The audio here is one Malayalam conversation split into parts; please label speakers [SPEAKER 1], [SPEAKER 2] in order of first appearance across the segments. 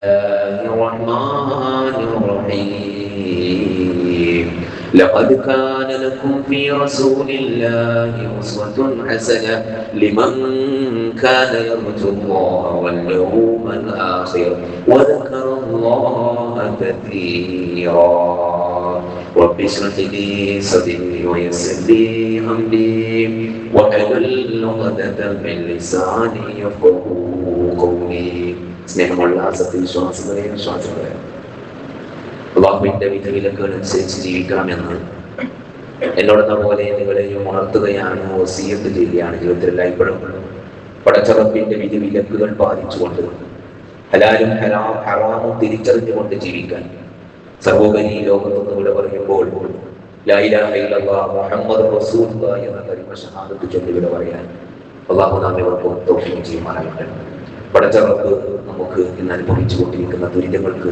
[SPEAKER 1] الرحمن الرحيم لقد كان لكم في رسول الله أسوة حسنة لمن كان يرجو الله واليوم الآخر وذكر الله كثيرا رب اشرح لي صدري ويسر لي أمري واحلل عقدة من لساني يفقهوا قولي സ്നേഹമുള്ള സത്യവിശ്വാസികളെ വിശ്വാസികളെ, അല്ലാഹുവിന്റെ വിധിവിലക്കുകൾ അനുസരിച്ച് ജീവിക്കണമെന്ന് എന്നോടെന്ന പോലെ നിങ്ങളെയും ഉണർത്തുകയാണ്, വസിയത്ത് ചെയ്യുകയാണ്. ജീവിതത്തിൽ എല്ലായ്പ്പോഴും പടച്ച റബ്ബിന്റെ വിധിവിലക്കുകൾ പാലിച്ചുകൊണ്ട് ഹലാലും ഹറാമും തിരിച്ചറിഞ്ഞുകൊണ്ട് ജീവിക്കാൻ, സർവോപരി ലോകത്തൊന്ന് വിട പറയുമ്പോൾ ലാ ഇലാഹ ഇല്ലല്ലാഹ് മുഹമ്മദുർ റസൂലുള്ളാഹി എന്ന കലിമ ഷഹാദത്ത് ചൊല്ലി വിട പറയാൻ അല്ലാഹു നമ്മെ തൗഫീഖ് ചെയ്യുമാറാകട്ടെ. പടച്ച റബ്ബ് നമുക്ക് ഇന്ന് അനുഭവിച്ചുകൊണ്ടിരിക്കുന്ന ദുരിതങ്ങൾക്ക്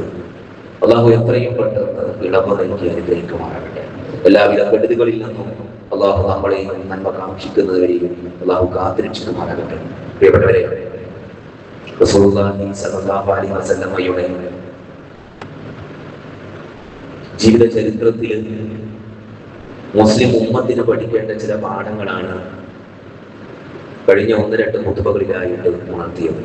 [SPEAKER 1] അല്ലാഹു എത്രയും പെട്ടെന്ന് ഇളവ് നൽകി അനുഗ്രഹിക്കുമാറാകട്ടെ. എല്ലാവിധ കെടുതികളിൽ നിന്നും അല്ലാഹു നമ്മളെ നന്മ കാക്ഷിക്കുന്നവരെയും അല്ലാഹു കാത്തിരക്ഷിക്കുമാറാകട്ടെ. പ്രിയപ്പെട്ടവരെ, റസൂലുള്ളാഹി സ്വല്ലല്ലാഹു അലൈഹി വസല്ലമയുടെ ജീവിത ചരിത്രത്തിൽ മുസ്ലിം ഉമ്മത്തിന് പഠിക്കേണ്ട ചില പാഠങ്ങളാണ് കഴിഞ്ഞ 1-2 ഖുതുബകളിലായിട്ട് ഉണർത്തിയത്.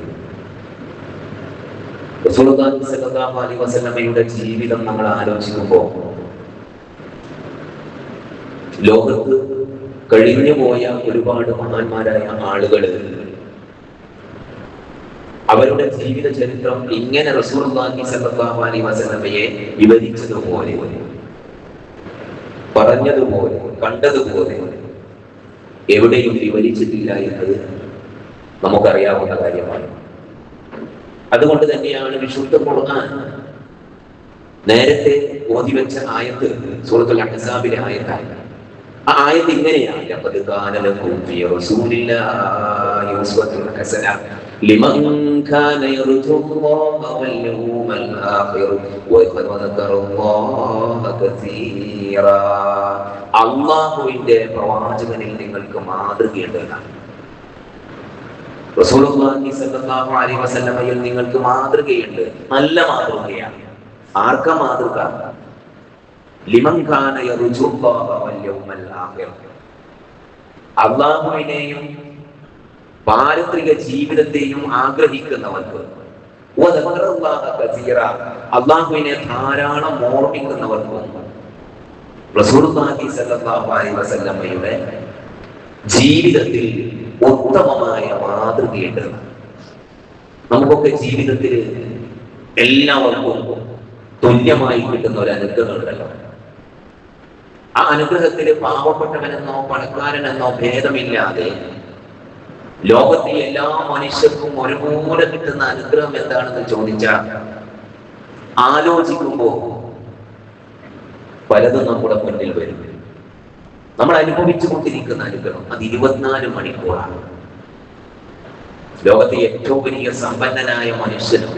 [SPEAKER 1] റസൂലുള്ളാഹി സ്വല്ലല്ലാഹു അലൈഹി വസല്ലമയുടെ ജീവിതം നമ്മൾ ആലോചിക്കുമ്പോൾ ലോകത്ത് കഴിഞ്ഞു പോയ ഒരുപാട് മഹാന്മാരായ ആളുകൾ അവരുടെ ജീവിത ചരിത്രം ഇങ്ങനെ റസൂലുള്ളാഹി സ്വല്ലല്ലാഹു അലൈഹി വസല്ലമയെ വിവരിച്ചതുപോലെ, പറഞ്ഞതുപോലെ, കണ്ടതുപോലെ എവിടെയും വിവരിച്ചിട്ടില്ല എന്നത് നമുക്കറിയാവുന്ന കാര്യമാണ്. അതുകൊണ്ട് തന്നെയാണ് വിശുദ്ധ ഖുർആൻ നേരത്തെ ഓതിവെച്ച ആയത്ത് സൂറത്തുൽ അഹ്സാബിലെ ആയത്താണ്. ആ ആയത്ത് ഇങ്ങനെയാണ്: ലഖദ് കാന ലക്കും ഫീ റസൂലില്ലാഹി ഉസ്വത്തുൻ ഹസന ലിമൻ കാന യർജുല്ലാഹ വൽ യൗമൽ ആഖിർ വദക്കറല്ലാഹ കസീറാ. അല്ലാഹുവിന്റെ പ്രവാചകനിൽ നിങ്ങൾക്ക് മാതൃകയുണ്ടെന്നാണ്. റസൂലുള്ളാഹി സ്വല്ലല്ലാഹു അലൈഹി വസല്ലമയിൽ നിങ്ങൾക്ക് മാതൃകയുണ്ട്, നല്ല മാതൃകയാണ്. ആർക്കാ മാതൃക? ലിമൻ കാന യർജുല്ലാഹ വൽ യൗമൽ ആഖിർ. അല്ലാഹുവിനെയും പാരത്രിക ജീവിതത്തെയും ആഗ്രഹിക്കുന്നവർക്ക്, വദക്കറല്ലാഹ കസീറാ, അല്ലാഹുവിനെ ധാരാളം ഓർമ്മിക്കുന്നവർക്കും റസൂലുള്ളാഹി സ്വല്ലല്ലാഹു അലൈഹി വസല്ലമയുടെ ജീവിതത്തിൽ ഉത്തമമായ മാതൃകയുണ്ട്. നമുക്കൊക്കെ ജീവിതത്തിൽ എല്ലാവർക്കും തുല്യമായി കിട്ടുന്ന ഒരു അനുഗ്രഹം ഉണ്ടല്ലോ. ആ അനുഗ്രഹത്തിൽ പാവപ്പെട്ടവനെന്നോ പണക്കാരനെന്നോ ഭേദമില്ലാതെ ലോകത്തെ എല്ലാ മനുഷ്യർക്കും ഒരുപോലെ കിട്ടുന്ന അനുഗ്രഹം എന്താണെന്ന് ചോദിച്ചാൽ ആലോചിക്കുമ്പോൾ പലതും നമ്മുടെ മുന്നിൽ വരും. നമ്മൾ അനുഭവിച്ചു കൊണ്ടിരിക്കുന്ന അനുഗ്രഹം അത് 24 മണിക്കൂറാണ്. ലോകത്തെ ഏറ്റവും വലിയ സമ്പന്നനായ മനുഷ്യനും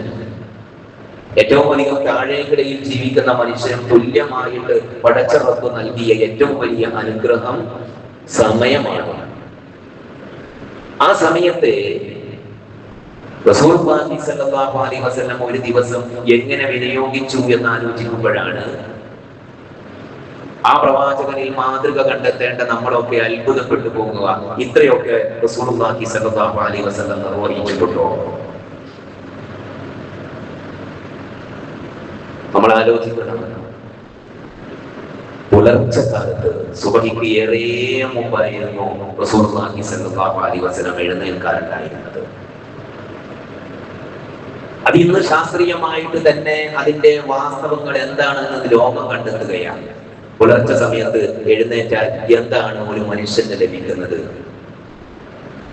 [SPEAKER 1] ഏറ്റവും അധികം താഴേക്കിടയിൽ ജീവിക്കുന്ന മനുഷ്യനും തുല്യമായിട്ട് പടച്ച റബ്ബ് നൽകിയ ഏറ്റവും വലിയ അനുഗ്രഹം സമയമാണ്. ആ സമയത്തെ റസൂലുള്ളാഹി സ്വല്ലല്ലാഹു അലൈഹി വസല്ലം ഒരു ദിവസം എങ്ങനെ വിനിയോഗിച്ചു എന്ന് ആലോചിക്കുമ്പോഴാണ് ആ പ്രവാചകനിൽ മാതൃക കണ്ടെത്തേണ്ട നമ്മളൊക്കെ അത്ഭുതപ്പെട്ടു പോകുക. ഇത്രയൊക്കെ റസൂലുള്ളാഹി സ്വല്ലല്ലാഹു അലൈഹി വസല്ലം നിർവഹിച്ചിട്ടുണ്ടോ? നമ്മൾ ആലോചിക്കണം. പുലർച്ചക്കാലത്ത് സുബഹിക്ക് ഏറെ മുമ്പായിരുന്നു റസൂലുള്ളാഹി സ്വല്ലല്ലാഹു അലൈഹി വസല്ലം എഴുന്നേൽക്കാറുണ്ടായിരുന്നത്. അത് ഇന്ന് ശാസ്ത്രീയമായിട്ട് തന്നെ അതിന്റെ വാസ്തവങ്ങൾ എന്താണെന്ന് ലോകം കണ്ടെത്തുകയാണ്. പുലർച്ചെ സമയത്ത് എഴുന്നേറ്റാൽ എന്താണ് ഒരു മനുഷ്യന് ലഭിക്കുന്നത്?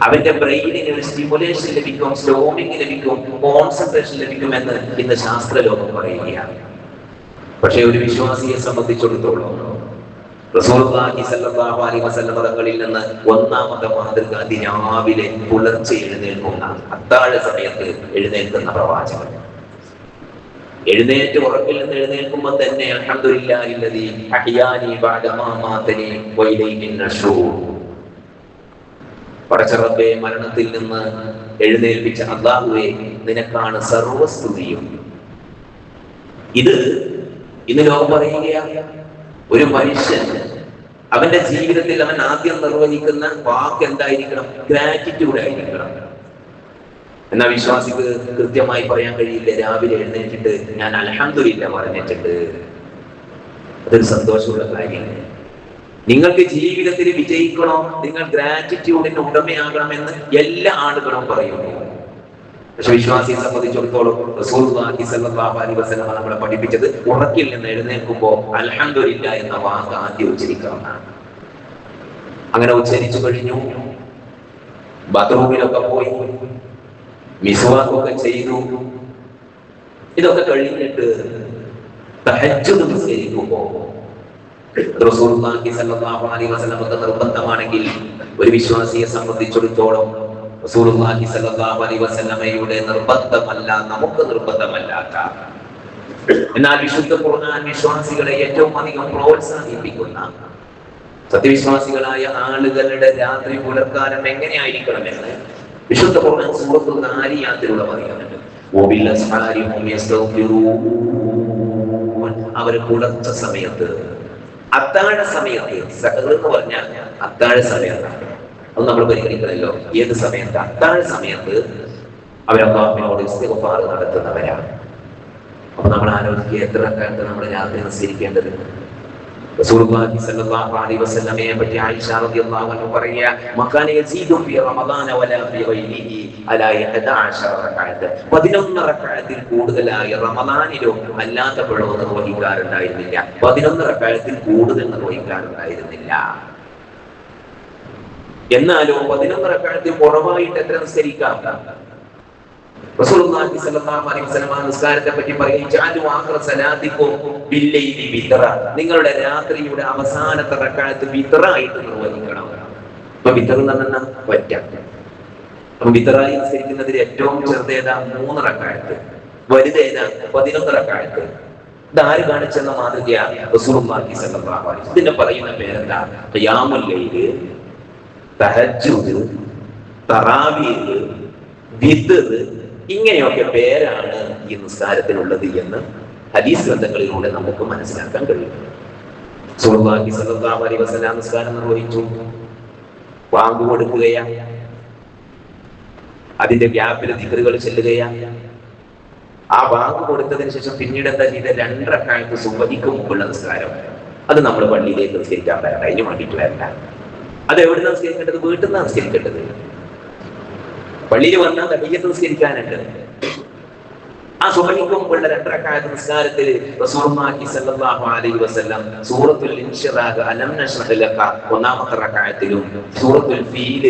[SPEAKER 1] അവന്റെ ബ്രെയിനിന് ഒരു സ്റ്റിമുലേഷൻ ലഭിക്കും, സ്റ്റോമിങ് ലഭിക്കും, കോൺസെൻട്രേഷൻ ലഭിക്കുമെന്ന് ഇന്ന് ശാസ്ത്രലോകം പറയുകയാണ്. പക്ഷെ ഒരു വിശ്വാസിയെ സംബന്ധിച്ചിടത്തോളം റസൂലുള്ളാഹി സ്വല്ലല്ലാഹു അലൈഹി വസല്ലം തങ്ങളിൽ നിന്ന് ഒന്നാമത്തെ മാതൃക അതിരാവിലെ പുലർച്ചെ എഴുന്നേൽക്കുന്ന, അത്താഴ സമയത്ത് എഴുന്നേൽക്കുന്ന പ്രവാചകൻ. എഴുന്നേറ്റ് ഉറക്കിൽ നിന്ന് എഴുന്നേൽക്കുമ്പോൾ തന്നെ അൽഹംദുലില്ലാഹി അല്ലദീ അഹ്യാനി ബഅദ മാ മാതനി വഇലൈഹിൻ നശൂർ. പടച്ച റബ്ബേ, മരണത്തിൽ നിന്ന് എഴുന്നേൽപ്പിച്ച അല്ലാഹുവേ, നിനക്കാണ് സർവസ്തുതിയും. ഇത് ഇന്ന് ലോകം പറയുകയാണ്, ഒരു മനുഷ്യൻ അവന്റെ ജീവിതത്തിൽ അവൻ ആദ്യം നിർവഹിക്കുന്ന വാക്ക് എന്തായിരിക്കണം? ഗ്രാറ്റിറ്റ്യൂഡ് ആയിരിക്കണം. എന്നാൽ വിശ്വാസിക്ക് കൃത്യമായി പറയാൻ കഴിയില്ല, രാവിലെ എഴുന്നേറ്റിട്ട് ഞാൻ അൽഹംദുലില്ലാ പറഞ്ഞിട്ടുണ്ട്. അതൊരു സന്തോഷമുള്ള കാര്യമാണ്. നിങ്ങൾക്ക് ജീവിതത്തിൽ വിജയിക്കണോ, നിങ്ങൾ ഗ്രാറ്റിറ്റ്യൂഡിന് ഉടമയാകണമെന്ന് എല്ലാ ആളുകളും പറയുന്നു. പക്ഷെ വിശ്വാസിയെ സംബന്ധിച്ചിടത്തോളം റസൂലുള്ളാഹി സ്വല്ലല്ലാഹു അലൈഹി വസല്ലം നമ്മളെ പഠിപ്പിച്ചത് ഉറക്കിൽ നിന്ന് എഴുന്നേൽക്കുമ്പോൾ അൽഹംദുലില്ലാ എന്ന വാക്ക് ആദ്യം ഉച്ചരിക്കണമെന്നാണ്. അങ്ങനെ ഉച്ചരിച്ചു കഴിഞ്ഞു, ബാത്റൂമിലൊക്കെ പോയി മിസ്വാക്കൊക്കെ ചെയ്തു. ഇതൊക്കെ കഴിഞ്ഞിട്ട് തഹജ്ജുദ് നിസ്കരിക്കുമ്പോൾ റസൂലുള്ളാഹി സ്വല്ലല്ലാഹു അലൈഹി വസല്ലം നിർബന്ധമാണെങ്കിൽ ഒരു വിശ്വാസിയെ സംബന്ധിച്ചിടത്തോളം റസൂലുള്ളാഹി സ്വല്ലല്ലാഹു അലൈഹി വസല്ലമയുടെ നിർബന്ധമല്ല, നമുക്ക് നിർബന്ധമല്ലാത്ത, എന്നാൽ വിശുദ്ധ ഖുർആൻ വിശ്വാസികളെ ഏറ്റവും അധികം പ്രോത്സാഹിപ്പിക്കുന്ന, സത്യവിശ്വാസികളായ ആളുകളുടെ രാത്രി പുലർക്കാലം എങ്ങനെയായിരിക്കണമെന്ന് വിശുദ്ധ ഖുർആൻ സൂറത്തുൽ നാരിയാത്തിലൂടെ പറയുന്നുണ്ട്. അവര് പുലർച്ച സമയത്ത്, അത്താഴ സമയത്ത്, സഹർ എന്ന് പറഞ്ഞാൽ അത്താഴ സമയത്താണ്. അത് നമ്മൾ പരിഗണിക്കണമല്ലോ. ഏത് സമയത്ത്? അത്താഴ സമയത്ത് അവർ അല്ലാഹുവിനോട് ഇസ്തിഗ്ഫാർ നടത്തുന്നവരാണ്. അപ്പൊ നമ്മൾ ആലോചിക്കുക, എത്ര കാലത്ത് നമ്മൾ രാത്രി നിസ്കരിക്കേണ്ടത്? റസൂലുള്ളാഹി സ്വല്ലല്ലാഹു അലൈഹി വസല്ലമയെ പറ്റി ആയിഷ റളിയല്ലാഹു അൻഹ പറയുക, മകാന യസീദു ഫി റമദാന വലാ ഫി ഗൈരിഹി അലാ 11 റകഅത്ത്. 11 റകഅത്തിൽ കൂടുതലായി റമദാനിലോ അല്ലാത്തപ്പോഴോ നിർവഹിക്കാറുണ്ടായിരുന്നില്ല. 11 റകഅത്തിൽ കൂടുതൽ നിർവഹിക്കാറുണ്ടായിരുന്നില്ല. എന്നാലോ 11 റകഅത്തിൽ കുറവായിട്ട് എത്ര നിസ്കരിക്കാം? റസൂലുള്ളാഹി സ്വല്ലല്ലാഹു അലൈഹി വസല്ലം നിസ്കാരത്തെ പറ്റി പറയും, ജഅലു ആഖിറ സലാത്തിക്കും ബില്ലൈലി വിത്ര. നിങ്ങളുടെ രാത്രിയുടെ അവസാനത്തെ റകഅത്ത് വിത്റായിട്ട് നിർവഹിക്കണം. അപ്പൊ വിത്ർ എന്ന് പറഞ്ഞാൽ ഒറ്റ. അപ്പൊ വിത്റായി നിസ്കരിക്കുന്നതിൽ ഏറ്റവും ചെറുതേതാ? 3 റകഅത്ത്. വലുതേതാ? 11 റകഅത്ത്. ഇതാര് കാണിച്ചെന്ന മാതൃകയാണ്? റസൂലുള്ളാഹി സ്വല്ലല്ലാഹു അലൈഹി വസല്ലം. ഇതിനെ പറയുന്ന പേരെന്താ? ഖിയാമുൽ ലൈൽ, തഹജ്ജുദ്, തറാവീഹ്, വിത്ർ, ഇങ്ങനെയൊക്കെ പേരാണ് ഈ നിസ്കാരത്തിനുള്ളത് എന്ന് ഹദീസ് ഗ്രന്ഥങ്ങളിലൂടെ നമുക്ക് മനസ്സിലാക്കാൻ കഴിയും. റസൂലുള്ളാഹി സ്വല്ലല്ലാഹു അലൈഹി വസല്ലം നിസ്കാരം നിർവഹിച്ചു, വാങ്ക് കൊടുക്കുകയാണ്, അതിന്റെ വ്യാപില ദിക്റുകൾ ചെല്ലുകയാണ്. ആ വാങ്ക് കൊടുത്തതിന് ശേഷം പിന്നീട് എന്താ ചെയ്ത? 2 റകഅത്ത് സുബ്ഹിക്ക് മുമ്പുള്ള നിസ്കാരം. അത് നമ്മൾ പള്ളിയിലേക്ക് നിസ്കരിക്കാൻ വരണ്ട, അതിന് വേണ്ടിയിട്ട് വരണ്ട. അത് എവിടെ നിന്ന് നിസ്കരിക്കേണ്ടത്? വീട്ടിൽ നിന്നാണ് നിസ്കരിക്കേണ്ടത്. പള്ളിയിൽ വന്നാൽ തഹിയ്യത്ത് നിസ്കരിക്കാനുണ്ട്. ആ സുബ്ഹിക്ക് മുമ്പുള്ള 2 റകഅത്ത് നിസ്കാരത്തിൽ റസൂലുള്ളാഹി സ്വല്ലല്ലാഹു അലൈഹി വസല്ലം സൂറത്തുൽ ഇൻശിറാഹ് അലം നശ്റഹ് ലക 1ാമത്തെ റകഅത്തിലും സൂറത്തുൽ ഫീൽ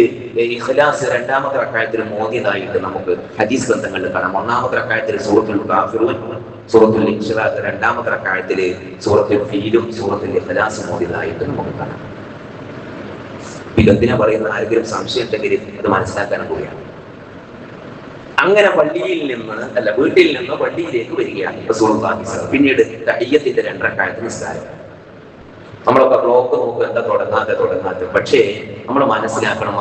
[SPEAKER 1] ഇഖ്ലാസ് 2ാമത്തെ റകഅത്തിലും ഓതിയതായിട്ട് നമുക്ക് ഹദീസ് ഗ്രന്ഥങ്ങളിൽ കാണാം. 1ാമത്തെ റകഅത്തിൽ സൂറത്തുൽ കാഫിറൂൻ, സൂറത്തുൽ ഇൻശിറാഹ് 2ാമത്തെ റകഅത്തിൽ സൂറത്തുൽ ഫീലും സൂറത്തുൽ ഇഖ്ലാസും ഓതിയതായിട്ട് നമുക്ക് കാണാം. ഇതെന്തിനാ പറയുന്ന? ആരെങ്കിലും സംശയം ഉണ്ടെങ്കിൽ അത് മനസ്സിലാക്കാൻ കൂടിയാണ്. അങ്ങനെ പള്ളിയിൽ നിന്ന് അല്ല, വീട്ടിൽ നിന്ന് പള്ളിയിലേക്ക് വരികയാണ് റസൂലുള്ളാഹി. പിന്നീട് തഹിയ്യത്തിന്റെ 2 റകഅത്ത് നിസ്കാരം. നമ്മളൊക്കെ ബ്ലോക്ക് നോക്കും, എന്താ തുടങ്ങാത്ത. പക്ഷേ നമ്മൾ മനസ്സിലാക്കണം,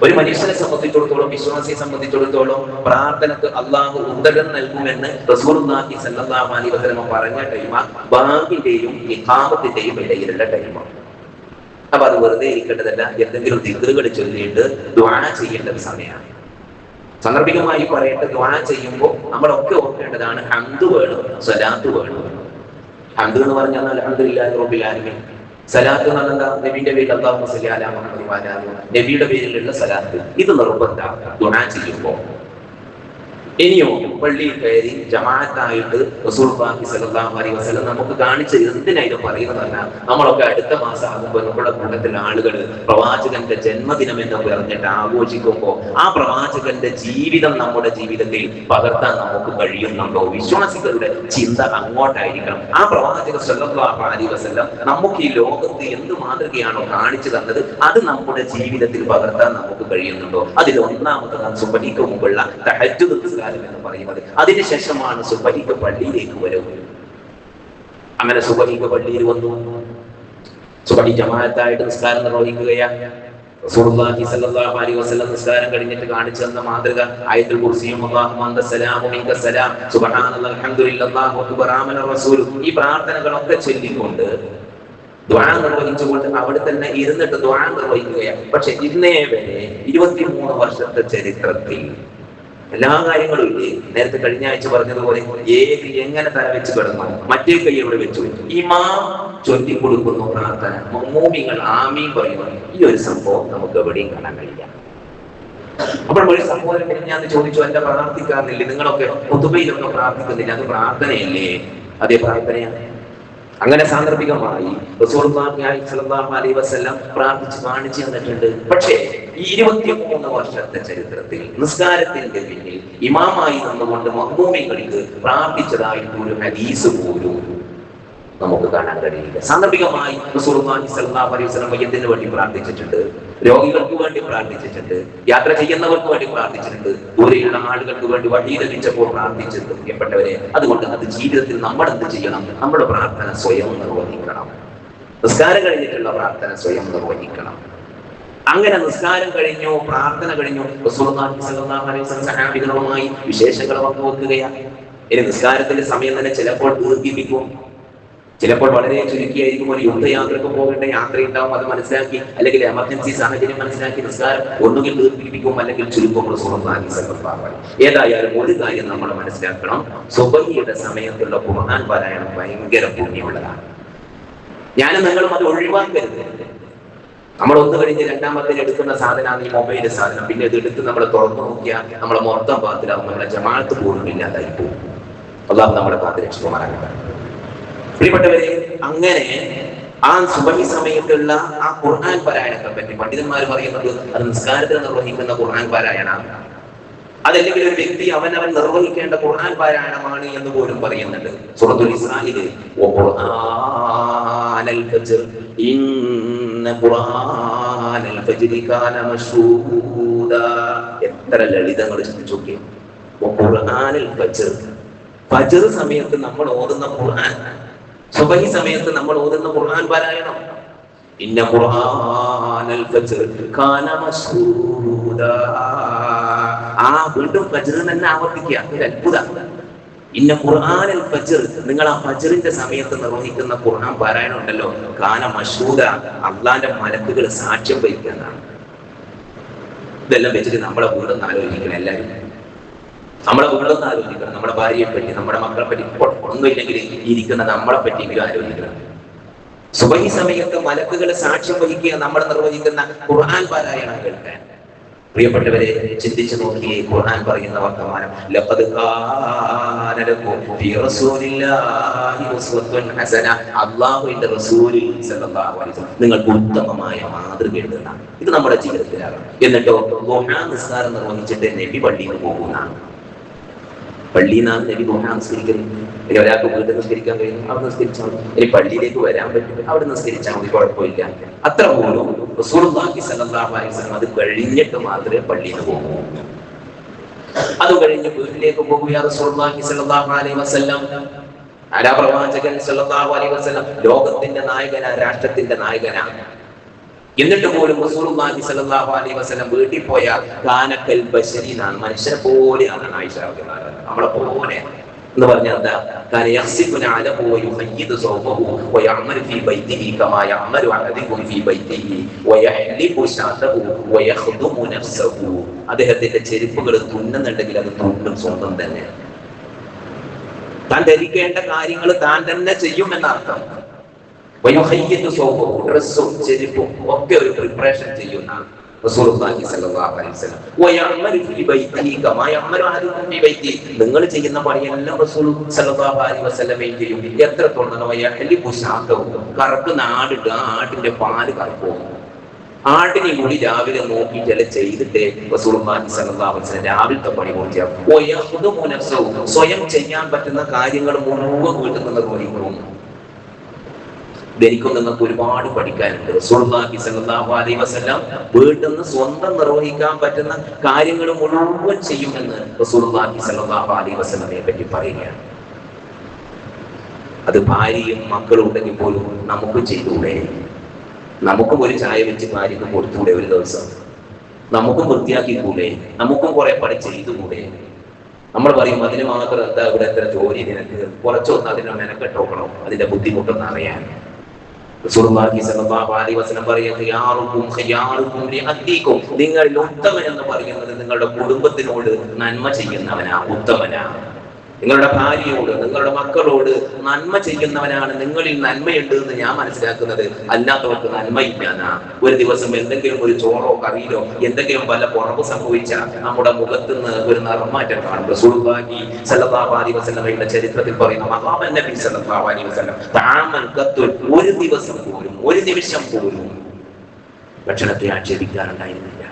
[SPEAKER 1] ഒരു മനുഷ്യനെ സംബന്ധിച്ചിടത്തോളം, വിശ്വാസിയെ സംബന്ധിച്ചിടത്തോളം പ്രാർത്ഥനക്ക് അള്ളാഹു ഉത്തരം നൽകുമെന്ന് റസൂലുള്ളാഹി സ്വല്ലല്ലാഹു അലൈഹി വസല്ലം പറഞ്ഞ ടൈമാണ് ബാങ്കിന്റെയും ഇഖാമത്തിന്റെയും ഇടയിലുള്ള ടൈമാണ്. അപ്പൊ അത് വെറുതെ ഇരിക്കേണ്ടതല്ല, എന്തെങ്കിലും ദിക്റുകൾ ചൊല്ലിയിട്ട് ദുആ ചെയ്യേണ്ട സമയമാണ്. സാന്ദർഭികമായി പറയട്ടെ, ദുആ ചെയ്യുമ്പോൾ നമ്മളൊക്കെ ഓർക്കേണ്ടതാണ് ഹംദ് വേണം, സ്വലാത്ത് വേണം. ഹംദ് എന്ന് പറഞ്ഞാൽ അൽഹംദുലില്ലാഹി റബ്ബിൽ ആലമീൻ. സലാത്ത് എന്ന് പറഞ്ഞാൽ നബിയുടെ പേരിൽ അല്ലാഹുമ്മ സ്വല്ലി അലാ മുഹമ്മദ് വഅലാ ആലിഹി, നബിയുടെ പേരിലുള്ള സലാത്ത്. ഇത് നിർബന്ധമാണ് ദുആ ചെയ്യുമ്പോൾ. ഇനിയോ പള്ളിയിൽ കയറി ജമാഅത്തായിട്ട് റസൂലുള്ളാഹി സ്വല്ലല്ലാഹു അലൈഹി വസല്ലം നമുക്ക് കാണിച്ച് എന്തിനാ ഇത് പറയുന്നതല്ല, നമ്മളൊക്കെ അടുത്ത മാസം ആകുമ്പോൾ നമ്മുടെ കൂട്ടത്തിൽ ആളുകൾ പ്രവാചകന്റെ ജന്മദിനം എന്ന് പറഞ്ഞിട്ട് ആഘോഷിക്കുമ്പോൾ ആ പ്രവാചകന്റെ ജീവിതം നമ്മുടെ ജീവിതത്തിൽ പകർത്താൻ നമുക്ക് കഴിയുന്നുണ്ടോ? വിശ്വാസികളുടെ ചിന്ത അങ്ങോട്ടായിരിക്കണം. ആ പ്രവാചക സ്വല്ലല്ലാഹു അലൈഹി വസല്ലം നമുക്ക് ഈ ലോകത്ത് എന്ത് മാതൃകയാണോ കാണിച്ചു തന്നത് അത് നമ്മുടെ ജീവിതത്തിൽ പകർത്താൻ നമുക്ക് കഴിയുന്നുണ്ടോ? അതിൽ ഒന്നാമത്തതാണ് സുബ്ഹിക്ക് മുമ്പുള്ള തഹജ്ജുദ് എന്ന് പറയുന്നത്. അതിനുശേഷമാണ് സുബ്ഹിക്ക് പള്ളിയിലേക്ക് വരുന്നത്. അങ്ങനെ സുബ്ഹിക്ക് പള്ളിയിൽ വന്നു, സുബ്ഹി ജമാഅത്തായിട്ട് നിസ്കാരം നിർവഹിക്കുകയാണ്. റസൂലുള്ളാഹി സ്വല്ലല്ലാഹു അലൈഹി വസല്ലം നിസ്കാരം കഴിഞ്ഞിട്ട് കാണിച്ചു തന്ന മാതൃക ആയത്തുൽ കുർസിയും അല്ലാഹുമ്മ അൻത സലാമു മിൻക സലാം സുബ്ഹാനല്ലാഹി അൽഹംദുലില്ലാഹി അക്ബർ ആമന റസൂൽ ഈ പ്രാർത്ഥനകളൊക്കെ ചൊല്ലിക്കൊണ്ട് ദുആ നിർവഹിച്ചുകൊണ്ട് അവിടെ തന്നെ ഇരുന്നിട്ട് ദുആ നിർവഹിക്കുകയാണ്. പക്ഷെ ഇന്നേ വരെ 23 വർഷത്തെ ചരിത്രത്തിൽ എല്ലാ കാര്യങ്ങളും ഇല്ലേ, നേരത്തെ കഴിഞ്ഞ ആഴ്ച പറഞ്ഞതുപോലെ ഏത് എങ്ങനെ തലവെച്ച് കിടന്നു, മറ്റേ കൈ എവിടെ വെച്ചു, ഇമാം ചൊല്ലിക്കൊടുക്കുന്നു പ്രാർത്ഥന, മഅ്മൂമിങ്ങൾ ആമീൻ പറയുന്നു. ഈ ഒരു സംഭവം നമുക്ക് എവിടെയും കാണാൻ കഴിയില്ല. അപ്പോൾ ഒരു സഹോദരൻ ഞാൻ ചോദിച്ചു, എന്റെ പ്രാർത്ഥിക്കാറില്ലേ, നിങ്ങളൊക്കെ ഖുതുബയിലൊക്കെ പ്രാർത്ഥിക്കുന്നില്ല, അത് പ്രാർത്ഥനയല്ലേ? അതേ പ്രാർത്ഥനയാണ്. അങ്ങനെ സാന്ദർഭികമായി റസൂലുള്ളാഹി സ്വല്ലല്ലാഹു അലൈഹി വസല്ലം പ്രാർത്ഥിച്ച് കാണിച്ചു തന്നിട്ടുണ്ട്. പക്ഷേ ഈ 23 വർഷത്തെ ചരിത്രത്തിൽ നിസ്കാരത്തിന്റെ പിന്നിൽ ഇമാമായി നിന്നുകൊണ്ട് മഅ്മൂമിങ്ങൾക്ക് പ്രാർത്ഥിച്ചതായിട്ട് ഒരു ഹദീസ് പോലും നമുക്ക് കാണാൻ കഴിയില്ല. സാന്ദർഭികമായി റസൂലുള്ളാഹി സ്വല്ലല്ലാഹു അലൈഹി വസല്ലം മയ്യത്തിന് വേണ്ടി പ്രാർത്ഥിച്ചിട്ടുണ്ട്, രോഗികൾക്ക് വേണ്ടി പ്രാർത്ഥിച്ചിട്ടുണ്ട്, യാത്ര ചെയ്യുന്നവർക്ക് വേണ്ടി പ്രാർത്ഥിച്ചിട്ടുണ്ട്, ദൂരെയുള്ള ആളുകൾക്ക് വേണ്ടി വഴി ലഭിച്ചപ്പോൾ പ്രാർത്ഥിച്ചിട്ടുണ്ട്. പ്രിയപ്പെട്ടവരെ, അതുകൊണ്ട് അത് ജീവിതത്തിൽ നമ്മൾ എന്ത് ചെയ്യണം? നമ്മുടെ പ്രാർത്ഥന സ്വയം നിർവഹിക്കണം. നിസ്കാരം കഴിഞ്ഞിട്ടുള്ള പ്രാർത്ഥന സ്വയം നിർവഹിക്കണം. അങ്ങനെ നിസ്കാരം കഴിഞ്ഞു, പ്രാർത്ഥന കഴിഞ്ഞു, റസൂലുള്ളാഹി സ്വല്ലല്ലാഹു അലൈഹി വസല്ലം സഹാബികളുമായി വിശേഷങ്ങൾ പങ്കുവെക്കുകയാണ്. ഇനി നിസ്കാരത്തിന്റെ സമയം തന്നെ ചിലപ്പോൾ ദീർഘിപ്പിക്കും, ചിലപ്പോൾ വളരെ ചുരുക്കിയായിരിക്കും. ഒരു യുദ്ധയാത്രക്ക് പോകേണ്ട യാത്രയുണ്ടാവും, അത് മനസ്സിലാക്കി, അല്ലെങ്കിൽ എമർജൻസി സാഹചര്യം മനസ്സിലാക്കി നിസ്കാരം ഒന്നുകിൽ ദീർഘിപ്പിക്കും, അല്ലെങ്കിൽ ചുരുക്കും. ഏതായാലും ഒരു കാര്യം നമ്മൾ മനസ്സിലാക്കണം, സുബഹിയുടെ സമയത്തുള്ള ഖുർആൻ പാരായണം ഭയങ്കര പുണ്യമുള്ളതാണ്. ഞാനും നിങ്ങളും അത് ഒഴിവാക്കരുത്. നമ്മൾ ഒന്ന് കഴിഞ്ഞ് രണ്ടാമത്തേന് എടുക്കുന്ന സാധനമാണ് ഈ മൊബൈൽ സാധനം. പിന്നെ ഇത് എടുത്ത് നമ്മൾ തുറന്നു നോക്കിയാൽ നമ്മളെ മൊത്തം പാത്തിലാവും, നമ്മളെ ജമാഅത്ത് പോലും ഇല്ലാതായി പോകും. അല്ലാഹു നമ്മളെ പാത്ത് രക്ഷിക്കുമാറാകട്ടെ. പ്രിയപ്പെട്ടവരെ, അങ്ങനെ ആ സുബഹി സമയത്തുള്ള ആ ഖുർആൻ പാരായണത്തെ പറ്റി പണ്ഡിതന്മാർ പറയുന്നത് അത് നിസ്കാരത്തിൽ നിർവഹിക്കുന്ന ഖുർആൻ പാരായണമാണ്, അതല്ലെങ്കിൽ ഒരു വ്യക്തി അവനവൻ നിർവഹിക്കേണ്ട ഖുർആൻ പാരായണമാണ് എന്ന് പോലും പറയുന്നുണ്ട്. സൂറത്തുൽ ഇസ്രായില് ഖുർആനൽ ഫജ്ർ ഇന്ന ഖുർആനൽ ഫജ്രി കാന മശ്ഹൂദാ. എത്ര ലളിതങ്ങൾ ചിന്തിച്ചു നോക്കിയേ. ഖുർആനൽ ഫജ്ർ, ഫജ്ർ സമയത്ത് നമ്മൾ ഓതുന്ന ഖുർആൻ, സുബഹി സമയത്ത് നമ്മൾ ഓതുന്ന ഖുർആൻ പാരായണം. ഇന്ന ഖുർആനൽ ഫജ്ർ കാന മശ്ഹൂദാ. ആ വീണ്ടും ഫജ്ർ തന്നെ ആവർത്തിക്കുക. ഒരു അത്ഭുതം. ഇന്ന ഖുർആനൽ ഫജ്ർ, നിങ്ങൾ ആ ഫജ്റിന്റെ സമയത്ത് നിർവഹിക്കുന്ന ഖുർആൻ പാരായണം ഉണ്ടല്ലോ, കാന മശ്ഹൂദാ, അള്ളാന്റെ മലക്കുകൾ സാക്ഷ്യം വഹിക്കുന്നതാണ്. ഇതെല്ലാം വെച്ചിട്ട് നമ്മളെ വീടൊന്ന് ആലോചിക്കണം. എല്ലാവരും നമ്മളെ വീടൊന്ന് ആലോചിക്കണം. നമ്മുടെ ഭാര്യയെ പറ്റി, നമ്മുടെ മക്കളെ പറ്റി, ഒന്നുമില്ലെങ്കിൽ ഇരിക്കുന്ന നമ്മളെ പറ്റിയെങ്കിലും ആലോചിക്കണം. സുബഹി സമയത്ത് മലക്കുകൾ സാക്ഷ്യം വഹിക്കുക നമ്മൾ നിർവഹിക്കുന്ന ഖുർആൻ പാരായണം കേൾക്കാൻ. പ്രിയപ്പെട്ടവരെ, ചിന്തിച്ചു നോക്കിയേ. ഖുർആൻ പറയുന്ന വർത്തമാനം, ലഖദ് കാന ലക്കും ഫീ റസൂലില്ലാഹി ഉസ്വത്തുൻ ഹസന. അല്ലാഹുവിന്റെ റസൂലിൽ സല്ലല്ലാഹു അലൈഹി വസല്ലം നിങ്ങൾക്ക് ഉത്തമമായ മാതൃകയാണ്. ഇത് നമ്മുടെ ജീവിതത്തിലാകണം. എന്നിട്ടോ ദുഹാ നിസ്കാരം നിർവഹിച്ചിട്ട് നബി പള്ളിയിൽ പോകുന്നതാണ്. പള്ളിയിൽ നിന്നാണ് നബി ദുഹാ നിസ്കരിക്കുന്നത്. ഇനി ഒരാൾക്ക് വീട്ടിൽ നിസ്കരിക്കാൻ കഴിയുന്നു, അവിടെ നിസ്കരിച്ചാൽ മതി. ഇനി പള്ളിയിലേക്ക് വരാൻ പറ്റും, അവിടെ നിസ്കരിച്ചാൽ മതി, കുഴപ്പമില്ല. അത്ര പോലും റസൂലുള്ളാഹി സ്വല്ലല്ലാഹു അലൈഹി വസല്ലം അത് കഴിഞ്ഞിട്ട് മാത്രമേ പള്ളിയിൽ പോകൂ. അത് കഴിഞ്ഞ് വീട്ടിലേക്ക് പോകുക റസൂലുള്ളാഹി സ്വല്ലല്ലാഹു അലൈഹി വസല്ലം. ആരാ പ്രവാചകൻ സ്വല്ലല്ലാഹു അലൈഹി വസല്ലം? ലോകത്തിന്റെ നായകനാ, രാഷ്ട്രത്തിന്റെ നായകനാണ്. എന്നിട്ട് പോലും റസൂലുള്ളാഹി സ്വല്ലല്ലാഹു അലൈഹി വസല്ലം വീട്ടിൽ പോയാൽ കാനക്കൽ ബശരി, മനുഷ്യനെ പോലെയാണ് ആയിഷ റളിയല്ലാഹു അൻഹ. നമ്മളെ പോലെ എന്ന് പറഞ്ഞാൽ എന്താ? കാന യഖ്സിഫുന അലഹു വയുഖയ്യിദു സൗബഹു വയഅമലു ഫീ ബൈതിഹി കമാ യഅമലു അഹദുകും ഫീ ബൈതിഹി വയഹ്ലിബു ശഅതഹു വയഖ്ദുമു നഫ്സഹു. അദ്ദേഹത്തിന്റെ ചെരുപ്പുകൾ തുന്നുന്നുണ്ടെങ്കിൽ അത് തുന്നും സ്വന്തം തന്നെ. താൻ ധരിക്കേണ്ട കാര്യങ്ങൾ താൻ തന്നെ ചെയ്യും എന്നർത്ഥം. വയുഖയ്യിദു സൗബഹു, ഡ്രസ്സും ചെരുപ്പും ഒക്കെ ഒരു പ്രിപ്പറേഷൻ ചെയ്യുന്ന റസൂലുള്ളാഹി സ്വല്ലല്ലാഹു അലൈഹി വസല്ലം. വയഅമലു ഫീ ബൈതിഹി കമാ യഅമലു അഹദുകും ഫീ ബൈതിഹി. നിങ്ങൾ ചെയ്യുന്ന പണിയെല്ലാം റസൂൽ സ്വല്ലല്ലാഹു അലൈഹി വസല്ലം ചെയ്യും. എത്രത്തോളം? വയഹ്ലിബു ശഅതഹു, കറുപ്പ് നാടിട്ട് ആ ആട്ടിന്റെ പാല് കറുപ്പും. ആട്ടിനെ കൂടി രാവിലെ നോക്കിയിട്ടല്ല ചെയ്തിട്ട് റസൂലുള്ളാഹി സ്വല്ലല്ലാഹു അലൈഹി വസല്ലം രാവിലത്തെ പണി പൂർത്തിയാക്കും. വയഖ്ദുമു നഫ്സഹു, സ്വയം ചെയ്യാൻ പറ്റുന്ന കാര്യങ്ങൾ മുഴുവൻ വീട്ടിൽ നിന്ന് നിർവഹിക്കും. ഇതെനിക്കും നിങ്ങൾക്ക് ഒരുപാട് പഠിക്കാനുണ്ട്. റസൂലുള്ളാഹി സ്വല്ലല്ലാഹു അലൈഹി വസല്ലം വീട്ടിൽ നിന്ന് സ്വന്തം നിർവഹിക്കാൻ പറ്റുന്ന കാര്യങ്ങൾ മുഴുവൻ ചെയ്യുമെന്ന് റസൂലുള്ളാഹി സ്വല്ലല്ലാഹു അലൈഹി വസല്ലമയെ പറ്റി പറയുകയാണ്. അത് ഭാര്യയും മക്കളും ഉണ്ടെങ്കിൽ പോലും നമുക്ക് ചെയ്തുകൂടെ? നമുക്കും ഒരു ചായ വെച്ച് ഭാര്യക്ക് കൊടുത്തൂടെ ഒരു ദിവസം? നമുക്കും വൃത്തിയാക്കിക്കൂടെ? നമുക്കും കുറെ പണി ചെയ്തുകൂടെ? നമ്മൾ പറയും അതിന് മാത്രം എന്താ ഇവിടെ എത്ര ജോലി നിനക്ക്? കുറച്ചൊന്ന് അതിനെ മെനക്കെട്ടോക്കണം, അതിന്റെ ബുദ്ധിമുട്ടൊന്നും അറിയാൻ. നിങ്ങളിൽ ഉത്തമൻ എന്ന് പറയുന്നത് നിങ്ങളുടെ കുടുംബത്തിനോട് നന്മ ചെയ്യുന്നവനാ, ഉത്തമനാ. നിങ്ങളുടെ ഭാര്യയോട്, നിങ്ങളുടെ മക്കളോട് നന്മ ചെയ്യുന്നവനാണ് നിങ്ങളിൽ നന്മയുണ്ട് എന്ന് ഞാൻ മനസ്സിലാക്കുന്നത്. അല്ലാത്തവർക്ക് നന്മയില്ലാന്നാ. ഒരു ദിവസം എന്തെങ്കിലും ഒരു ചോറോ കറിയിലോ എന്തെങ്കിലും വല്ല കുറവ് സംഭവിച്ചാൽ നമ്മുടെ മുഖത്ത് നിന്ന് ഒരു നിറമാറ്റം കാണും. റസൂലുള്ളാഹി സ്വല്ലല്ലാഹു അലൈഹി വസല്ലമയുടെ ചരിത്രത്തിൽ പറയുന്ന മഖാമൻ നബി സ്വല്ലല്ലാഹു അലൈഹി വസല്ലം തആമൻ ഖത്തുൽ, ഒരു ദിവസം പോലും, ഒരു നിമിഷം പോലും ഭക്ഷണത്തെ ആക്ഷേപിക്കാറുണ്ടായിരുന്നില്ല.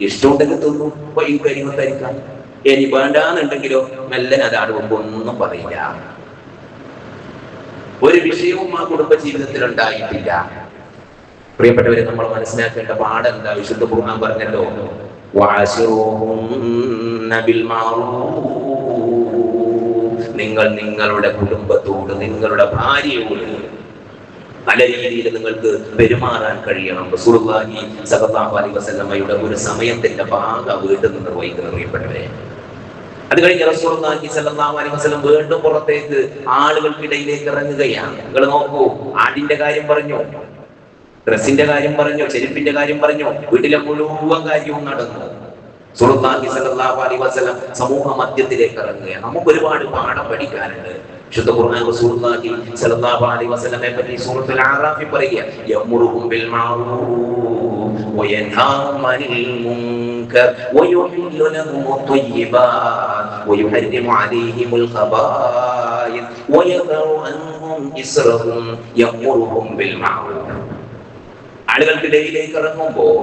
[SPEAKER 1] ഇഷ്ടമുണ്ടെങ്കിൽ തിന്നു, കരിക്കാൻ. ഇനി വേണ്ടാന്നുണ്ടെങ്കിലോ മെല്ലൻ അത് അടുമ്പോ ഒന്നും പറയില്ല. ഒരു വിഷയവും ആ കുടുംബ ജീവിതത്തിൽ ഉണ്ടായിട്ടില്ല. പ്രിയപ്പെട്ടവരെ, നമ്മൾ മനസ്സിലാക്കേണ്ട പാടെന്താ? വിശുദ്ധ ഖുർആൻ പറഞ്ഞല്ലോ, നിങ്ങൾ നിങ്ങളുടെ കുടുംബത്തോട്, നിങ്ങളുടെ ഭാര്യയോട് നല്ല രീതിയിൽ നിങ്ങൾക്ക് പെരുമാറാൻ കഴിയണം. റസൂലുള്ളാഹി സ്വല്ലല്ലാഹു അലൈഹി വസല്ലമയുടെ ഒരു സമയത്തിന്റെ ഭാഗം വീട്ടിൽ നിന്ന് നിർവഹിക്കുന്ന പ്രിയപ്പെട്ടവരെ. അത് കഴിഞ്ഞ് റസൂലുള്ളാഹി സ്വല്ലല്ലാഹു അലൈഹി വസല്ലം വീണ്ടും പുറത്തേക്ക് ആളുകൾക്കിടയിലേക്ക് ഇറങ്ങുകയാണ്. നിങ്ങൾ നോക്കൂ, ആടിന്റെ കാര്യം പറഞ്ഞു, ഡ്രസ്സിന്റെ കാര്യം പറഞ്ഞു, ചെരുപ്പിന്റെ കാര്യം പറഞ്ഞു, വീട്ടിലെ മുഴുവൻ കാര്യവും നടന്നു. റസൂലുള്ളാഹി സ്വല്ലല്ലാഹു അലൈഹി വസല്ലം സമൂഹ മധ്യത്തിലേക്ക് ഇറങ്ങുകയാണ്. നമുക്ക് ഒരുപാട് പാഠം പഠിക്കാനുണ്ട്. വിശുദ്ധ ഖുർആൻ റസൂലുള്ളാഹി സ്വല്ലല്ലാഹു അലൈഹി വസല്ലമയെ പറ്റി സൂറത്തുൽ അറാഫിൽ പറയുക, യഅ്മുറുഹും ബിൽ മഅറൂഫ് വയൻഹാഹും അനിൽ മുൻകർ വയുഹില്ലു ലഹുമുത് ത്വയ്യിബാത് വയുഹർരിമു അലൈഹിമുൽ ഖബായിസ് വയദഉ അൻഹും ഇസ്റഹും യഅ്മുറുഹും ബിൽ മഅറൂഫ്. ആളുകൾക്കിടയിലേക്ക് ഇറങ്ങുമ്പോൾ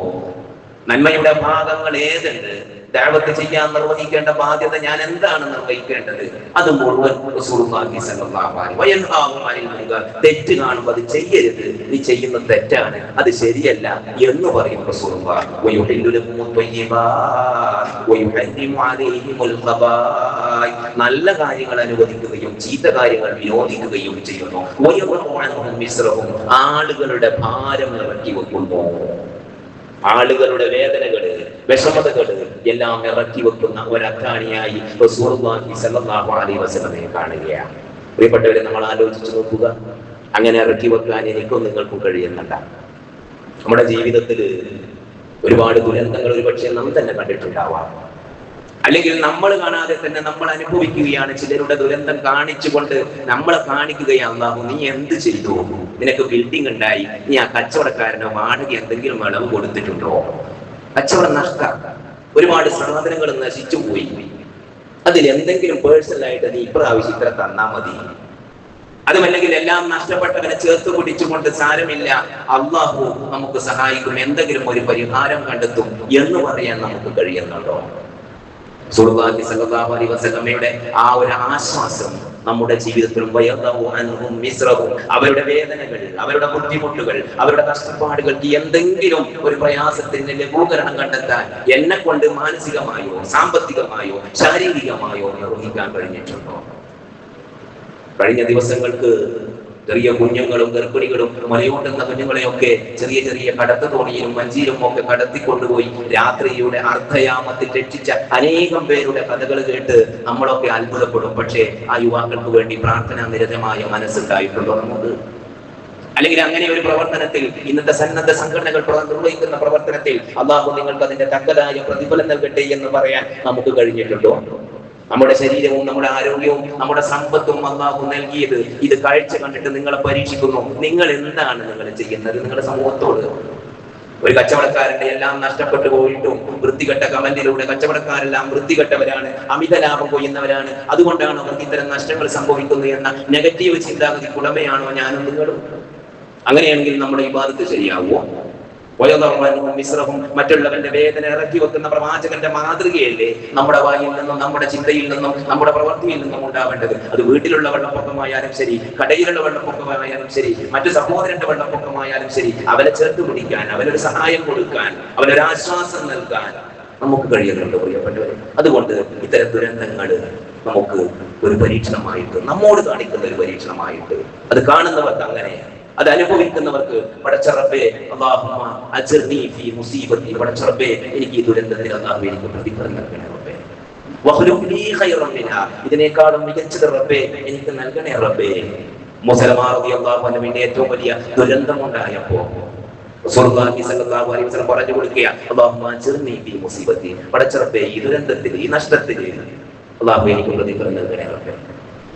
[SPEAKER 1] നന്മയുടെ ഭാഗങ്ങൾ ഏതുണ്ട്, ദഅവത്ത് ചെയ്യാൻ നിർവഹിക്കേണ്ട ബാധ്യത ഞാൻ എന്താണ് നിർവഹിക്കേണ്ടത്, അത് മുഴുവൻ റസൂലുള്ളാഹി സ്വല്ലല്ലാഹു അലൈഹി വസല്ലം തെറ്റ് കാണുമ്പോൾ അത് ചെയ്യരുത്, നീ ചെയ്യുന്ന തെറ്റാണ്, അത് ശരിയല്ല എന്ന് പറയും റസൂലുള്ളാഹി. നല്ല കാര്യങ്ങൾ അനുവദിക്കുകയും ചീത്ത കാര്യങ്ങൾ വിരോധിക്കുകയും ചെയ്യുന്നു. ആളുകളുടെ ഭാരം ഇറക്കി വെക്കുന്നു. ആളുകളുടെ വേദനകള്, വിഷമതകള് എല്ലാം ഇറക്കി വെക്കുന്ന ഒരക്കാണിയായി റസൂലുള്ളാഹി സ്വല്ലല്ലാഹു അലൈഹി വസല്ലമയെ കാണുകയാണ്. പ്രിയപ്പെട്ടവരെ, നമ്മൾ ആലോചിച്ചു നോക്കുക, അങ്ങനെ ഇറക്കി വെക്കാൻ എനിക്കും നിങ്ങൾക്കും കഴിയുന്നുണ്ട? നമ്മുടെ ജീവിതത്തിൽ ഒരുപാട് ദുരന്തങ്ങൾ ഒരുപക്ഷെ നാം തന്നെ കണ്ടിട്ടുണ്ടാവാം, അല്ലെങ്കിൽ നമ്മൾ കാണാതെ തന്നെ നമ്മൾ അനുഭവിക്കുകയാണ്. ചിലരുടെ ദുരന്തം കാണിച്ചുകൊണ്ട് നമ്മളെ കാണിക്കുകയാണ്, അല്ലാഹു നീ എന്ത് ചെയ്തു, നിനക്ക് ബിൽഡിംഗ് ഉണ്ടായി, നീ ആ കച്ചവടക്കാരനോ വാടക എന്തെങ്കിലും ഇളവ് കൊടുത്തിട്ടുണ്ടോ? കച്ചവടം നഷ്ടം, ഒരുപാട് സാധനങ്ങൾ നശിച്ചു പോയി, അതിൽ എന്തെങ്കിലും പേഴ്സണലായിട്ട് നീ ഇപ്രാവശ്യം ഇത്ര തന്നാ മതി. അതുമല്ലെങ്കിൽ എല്ലാം നഷ്ടപ്പെട്ടവനെ ചേർത്ത് പിടിച്ചുകൊണ്ട് സാരമില്ല, അള്ളാഹു നമുക്ക് സഹായിക്കും, എന്തെങ്കിലും ഒരു പരിഹാരം കണ്ടെത്തും എന്ന് പറയാൻ നമുക്ക് കഴിയുന്നുണ്ടോ? റസൂലുള്ളാഹി സ്വല്ലല്ലാഹു അലൈഹി വസല്ലമയുടെ ആ ഒരു ആശ്വാസം നമ്മുടെ ജീവിതത്തിലും, അവരുടെ വേദനകൾ, അവരുടെ ബുദ്ധിമുട്ടുകൾ, അവരുടെ കഷ്ടപ്പാടുകൾക്ക് എന്തെങ്കിലും ഒരു പ്രയാസത്തിന് ലഘൂകരണം കണ്ടെത്താൻ എന്നെ കൊണ്ട് മാനസികമായോ സാമ്പത്തികമായോ ശാരീരികമായോ നിർവഹിക്കാൻ കഴിഞ്ഞിട്ടുണ്ടോ? കഴിഞ്ഞ ദിവസങ്ങൾക്ക് ചെറിയ കുഞ്ഞുങ്ങളും ഗർഭിണികളും മുലയൂട്ടുന്ന കുഞ്ഞുങ്ങളെയൊക്കെ ചെറിയ ചെറിയ കടത്ത് തോണിയിലും വഞ്ചിയിലും ഒക്കെ കടത്തിക്കൊണ്ടുപോയി രാത്രിയുടെ അർദ്ധയാമത്തിൽ രക്ഷിച്ച അനേകം പേരുടെ കഥകൾ കേട്ട് നമ്മളൊക്കെ അത്ഭുതപ്പെടും. പക്ഷേ ആ യുവാക്കൾക്ക് വേണ്ടി പ്രാർത്ഥനാ നിരതമായ മനസ്സുണ്ടായിട്ടുണ്ടോ നമുക്ക്? അല്ലെങ്കിൽ അങ്ങനെ ഒരു പ്രവർത്തനത്തിൽ, ഇന്നത്തെ സന്നദ്ധ സംഘടനകൾ നിർവഹിക്കുന്ന പ്രവർത്തനത്തിൽ അല്ലാഹു നിങ്ങൾക്ക് അതിന്റെ തക്കതായ പ്രതിഫലം നൽകട്ടെ എന്ന് പറയാൻ നമുക്ക് കഴിഞ്ഞിട്ടുണ്ടോ? നമ്മുടെ ശരീരവും നമ്മുടെ ആരോഗ്യവും നമ്മുടെ സമ്പത്തും അല്ലാഹു നൽകിയത് ഇത് കാഴ്ച കണ്ടിട്ട് നിങ്ങളെ പരീക്ഷിക്കുന്നു. നിങ്ങൾ എന്താണ് നിങ്ങൾ ചെയ്യുന്നത് നിങ്ങളുടെ സമൂഹത്തോട്? ഒരു കച്ചവടക്കാരന്റെ എല്ലാം നഷ്ടപ്പെട്ടു പോയിട്ടും വൃത്തികെട്ട കമന്റിലൂടെ കച്ചവടക്കാരെല്ലാം വൃത്തികെട്ടവരാണ്, അമിത ലാഭം കൊയ്യുന്നവരാണ്, അതുകൊണ്ടാണ് അവർക്ക് ഇത്തരം നഷ്ടങ്ങൾ സംഭവിക്കുന്നത് എന്ന നെഗറ്റീവ് ചിന്താഗതി ഉടമയാണോ ഞാനും നിങ്ങളും? അങ്ങനെയാണെങ്കിൽ നമ്മുടെ ഇബാദത്ത് ശരിയാവുമോ? മറ്റുള്ളവന്റെ വേദന ഇറക്കി വെക്കുന്ന പ്രവാചകന്റെ മാതൃകയല്ലേ നമ്മുടെ വായിൽ നിന്നും നമ്മുടെ ചിന്തയിൽ നിന്നും നമ്മുടെ പ്രവൃത്തിയിൽ നിന്നും ഉണ്ടാവേണ്ടത്? അത് വീട്ടിലുള്ള വെള്ളപ്പൊക്കമായാലും ശരി, കടയിലുള്ള വെള്ളപ്പൊക്കമായാലും ശരി, മറ്റു സഹോദരന്റെ വെള്ളപ്പൊക്കമായാലും ശരി, അവരെ ചേർത്ത് പിടിക്കാൻ, അവനൊരു സഹായം കൊടുക്കാൻ, അവനൊരു ആശ്വാസം നൽകാൻ നമുക്ക് കഴിയുന്നുണ്ട് പ്രിയപ്പെട്ടവരെ. അതുകൊണ്ട് ഇത്തരം ദുരന്തങ്ങൾ നമുക്ക് ഒരു പരീക്ഷണമായിട്ട്, നമ്മോട് കാണിക്കുന്ന ഒരു പരീക്ഷണമായിട്ട് അത് കാണുന്നവർക്ക് അങ്ങനെ അത് അനുഭവിക്കുന്നവർക്ക് പടച്ച റബ്ബേ അല്ലാഹുമ്മ അജ്ർനി ഫീ മുസീബത്തി, പടച്ച റബ്ബേ എനിക്ക് ഈ ദുരന്തത്തിൽ അല്ലാഹു എനിക്ക് പ്രതിഫലം നൽകണേ റബ്ബേ. വഖ്ലുഖ് ലീ ഖൈറൻ മിൻഹാ, ഇതിനേക്കാളും മികച്ചത് റബ്ബേ എനിക്ക് നൽകണേ റബ്ബേ. മുസലമ റളിയല്ലാഹു അൻഹുവിന്റെ ഏറ്റവും വലിയ ദുരന്തം ഉണ്ടായപ്പോൾ റസൂലുള്ളാഹി സ്വല്ലല്ലാഹു അലൈഹി വസല്ലം പറഞ്ഞു കൊടുക്കുക, അല്ലാഹുമ്മ അജ്ർനി ഫീ മുസീബത്തി, പടച്ച റബ്ബേ ഈ ദുരന്തത്തിൽ ഈ നഷ്ടത്തിൽ അല്ലാഹു എനിക്ക് പ്രതിഫലം നൽകണേ റബ്ബേ.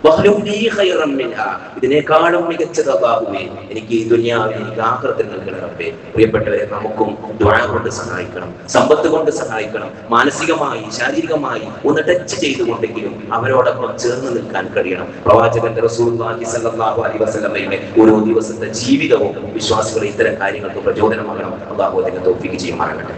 [SPEAKER 1] വഖ്ലുഖ് ലീ ഖൈറൻ മിൻഹാ, ഇതിനേക്കാളും മികച്ചത് അല്ലാഹുവേ എനിക്ക് ഈ ദുനിയാവിൽ എനിക്ക് ആഖിറത്തിൽ നൽകണേ റബ്ബേ. പ്രിയപ്പെട്ടവരെ, നമുക്കും ദുആ കൊണ്ട് സഹായിക്കണം, സമ്പത്ത് കൊണ്ട് സഹായിക്കണം, മാനസികമായി ശാരീരികമായി ഒന്ന് ടച്ച് ചെയ്തുകൊണ്ടെങ്കിലും അവരോടൊപ്പം ചേർന്ന് നിൽക്കാൻ കഴിയണം. പ്രവാചകൻ റസൂലുള്ളാഹി സ്വല്ലല്ലാഹു അലൈഹി വസല്ലമയുടെ ഓരോ ദിവസത്തെ ജീവിതവും വിശ്വാസികളെ ഇത്തരം കാര്യങ്ങൾക്ക് പ്രചോദനമാകണം. അല്ലാഹു അതിനെ തൗഫീഖ് ചെയ്യുമാറാകട്ടെ.